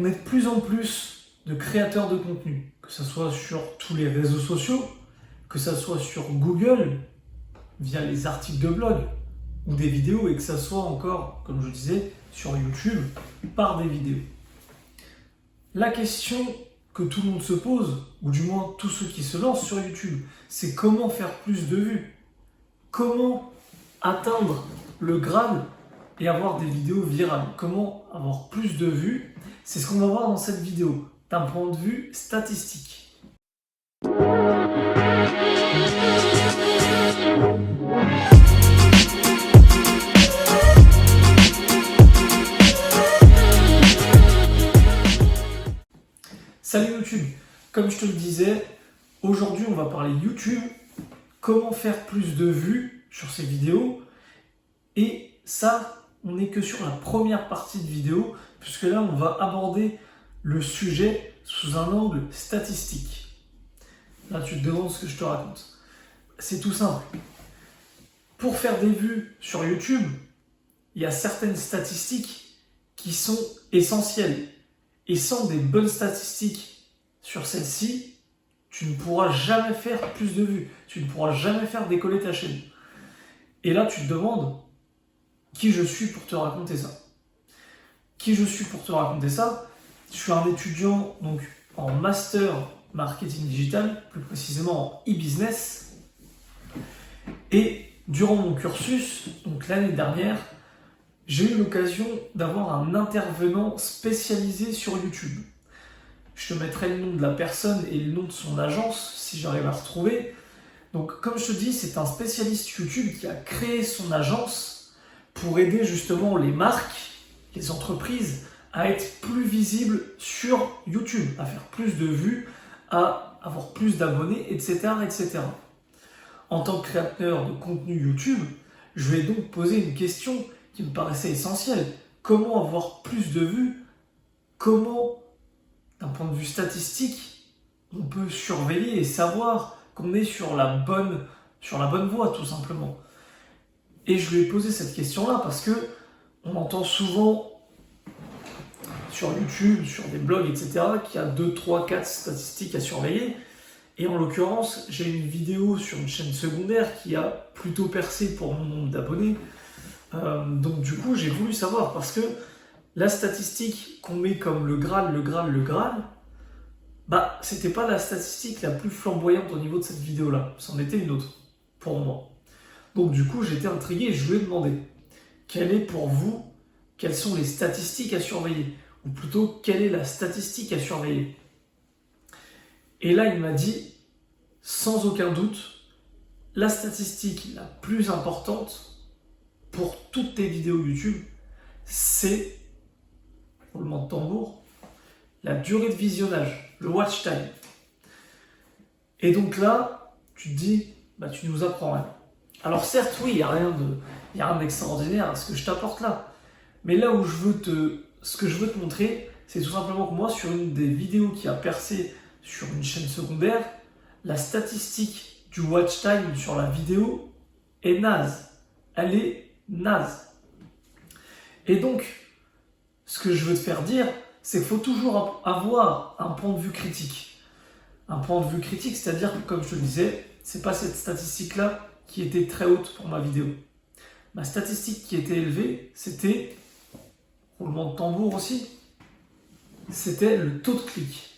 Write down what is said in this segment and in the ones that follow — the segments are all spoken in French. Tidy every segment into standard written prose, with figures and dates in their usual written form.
On est de plus en plus de créateurs de contenu, que ce soit sur tous les réseaux sociaux, que ce soit sur Google, via les articles de blog ou des vidéos, et que ce soit encore, comme je disais, sur YouTube, par des vidéos. La question que tout le monde se pose, ou du moins tous ceux qui se lancent sur YouTube, c'est comment faire plus de vues? Comment atteindre le Graal et avoir des vidéos virales? Comment avoir plus de vues? C'est ce qu'on va voir dans cette vidéo, d'un point de vue statistique. Salut YouTube, comme je te le disais, aujourd'hui on va parler YouTube, comment faire plus de vues sur ces vidéos, et ça, on n'est que sur la première partie de vidéo, puisque là on va aborder le sujet sous un angle statistique. Là tu te demandes ce que je te raconte. C'est tout simple. Pour faire des vues sur YouTube, il y a certaines statistiques qui sont essentielles. Et sans des bonnes statistiques sur celles-ci, tu ne pourras jamais faire plus de vues. Tu ne pourras jamais faire décoller ta chaîne. Et là, tu te demandes qui je suis pour te raconter ça. Qui je suis pour te raconter ça? Je suis un étudiant donc, en master marketing digital, plus précisément en e-business. Et durant mon cursus, donc l'année dernière, j'ai eu l'occasion d'avoir un intervenant spécialisé sur YouTube. Je te mettrai le nom de la personne et le nom de son agence si j'arrive à retrouver. Donc comme je te dis, c'est un spécialiste YouTube qui a créé son agence pour aider justement les marques, les entreprises à être plus visibles sur YouTube, à faire plus de vues, à avoir plus d'abonnés, etc., etc. En tant que créateur de contenu YouTube, je vais donc poser une question qui me paraissait essentiel. Comment avoir plus de vues? Comment, d'un point de vue statistique, on peut surveiller et savoir qu'on est sur la bonne voie, tout simplement? Et je lui ai posé cette question-là parce que on entend souvent sur YouTube, sur des blogs, etc., qu'il y a 2, 3, 4 statistiques à surveiller. Et en l'occurrence, j'ai une vidéo sur une chaîne secondaire qui a plutôt percé pour mon nombre d'abonnés. Donc du coup, j'ai voulu savoir, parce que la statistique qu'on met comme le Graal, bah, c'était pas la statistique la plus flamboyante au niveau de cette vidéo-là. C'en était une autre, pour moi. Donc du coup, j'étais intrigué et je lui ai demandé, quelle est pour vous, quelles sont les statistiques à surveiller? Ou plutôt, quelle est la statistique à surveiller? Et là, il m'a dit, sans aucun doute, la statistique la plus importante pour toutes tes vidéos YouTube, c'est, roulement de tambour, la durée de visionnage, le watch time. Et donc là, tu te dis, bah, tu nous apprends rien. Alors certes, oui, il n'y a rien d'extraordinaire à ce que je t'apporte là. Mais là où ce que je veux te montrer, c'est tout simplement que moi, sur une des vidéos qui a percé sur une chaîne secondaire, la statistique du watch time sur la vidéo est naze. Elle est naze. Et donc, ce que je veux te faire dire, c'est qu'il faut toujours avoir un point de vue critique. Un point de vue critique, c'est-à-dire que, comme je te le disais, c'est pas cette statistique-là qui était très haute pour ma vidéo. Ma statistique qui était élevée, c'était, roulement de tambour aussi, c'était le taux de clic.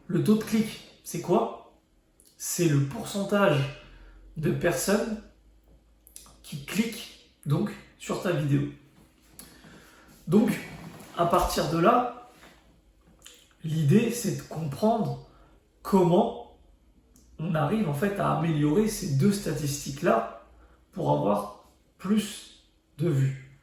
Le taux de clic, c'est quoi? C'est le pourcentage de personnes qui cliquent donc sur ta vidéo. Donc, à partir de là, l'idée c'est de comprendre comment on arrive en fait à améliorer ces deux statistiques-là pour avoir plus de vues.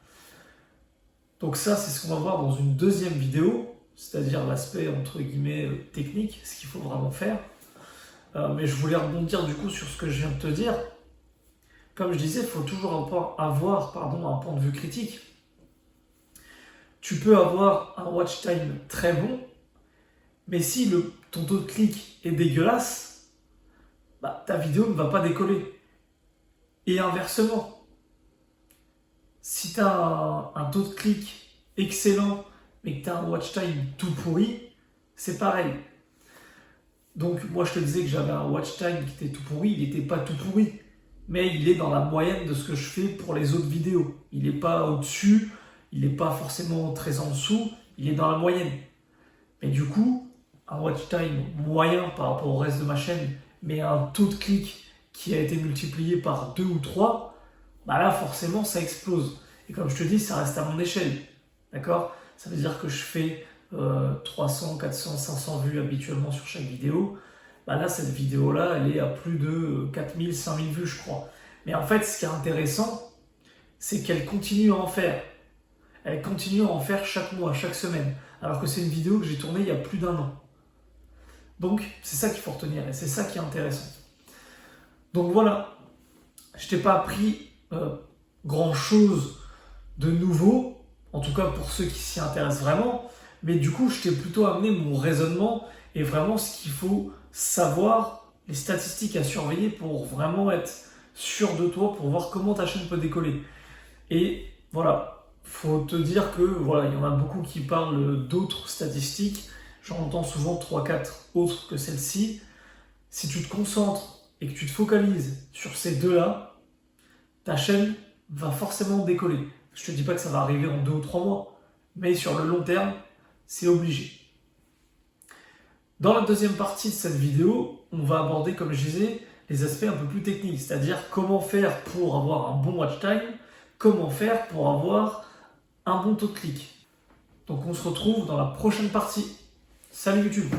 Donc ça, c'est ce qu'on va voir dans une deuxième vidéo, c'est-à-dire l'aspect entre guillemets technique, ce qu'il faut vraiment faire. Mais je voulais rebondir du coup sur ce que je viens de te dire. Comme je disais, il faut toujours avoir un point de vue critique. Tu peux avoir un watch time très bon, mais si ton taux de clic est dégueulasse, bah, ta vidéo ne va pas décoller. Et inversement, si tu as un taux de clic excellent, mais que tu as un watch time tout pourri, c'est pareil. Donc moi je te disais que j'avais un watch time qui était tout pourri, il n'était pas tout pourri, mais il est dans la moyenne de ce que je fais pour les autres vidéos. Il n'est pas au-dessus, il n'est pas forcément très en dessous, il est dans la moyenne. Mais du coup, un watch time moyen par rapport au reste de ma chaîne, mais un taux de clic qui a été multiplié par 2 ou 3, bah là forcément ça explose. Et comme je te dis, ça reste à mon échelle. D'accord? Ça veut dire que je fais 300, 400, 500 vues habituellement sur chaque vidéo. Bah là, cette vidéo-là, elle est à plus de 4000, 5000 vues, je crois. Mais en fait, ce qui est intéressant, c'est qu'elle continue à en faire. Elle continue à en faire chaque mois, chaque semaine. Alors que c'est une vidéo que j'ai tournée il y a plus d'1 an. Donc, c'est ça qu'il faut retenir et c'est ça qui est intéressant. Donc voilà, je t'ai pas appris grand-chose de nouveau, en tout cas pour ceux qui s'y intéressent vraiment, mais du coup, je t'ai plutôt amené mon raisonnement et vraiment ce qu'il faut savoir, les statistiques à surveiller pour vraiment être sûr de toi, pour voir comment ta chaîne peut décoller. Et voilà, faut te dire que voilà, il y en a beaucoup qui parlent d'autres statistiques. J'en entends souvent 3-4 autres que celle-ci. Si tu te concentres et que tu te focalises sur ces deux-là, ta chaîne va forcément décoller. Je ne te dis pas que ça va arriver en 2 ou 3 mois, mais sur le long terme, c'est obligé. Dans la deuxième partie de cette vidéo, on va aborder, comme je disais, les aspects un peu plus techniques, c'est-à-dire comment faire pour avoir un bon watch time, comment faire pour avoir un bon taux de clic. Donc on se retrouve dans la prochaine partie. Salut YouTube!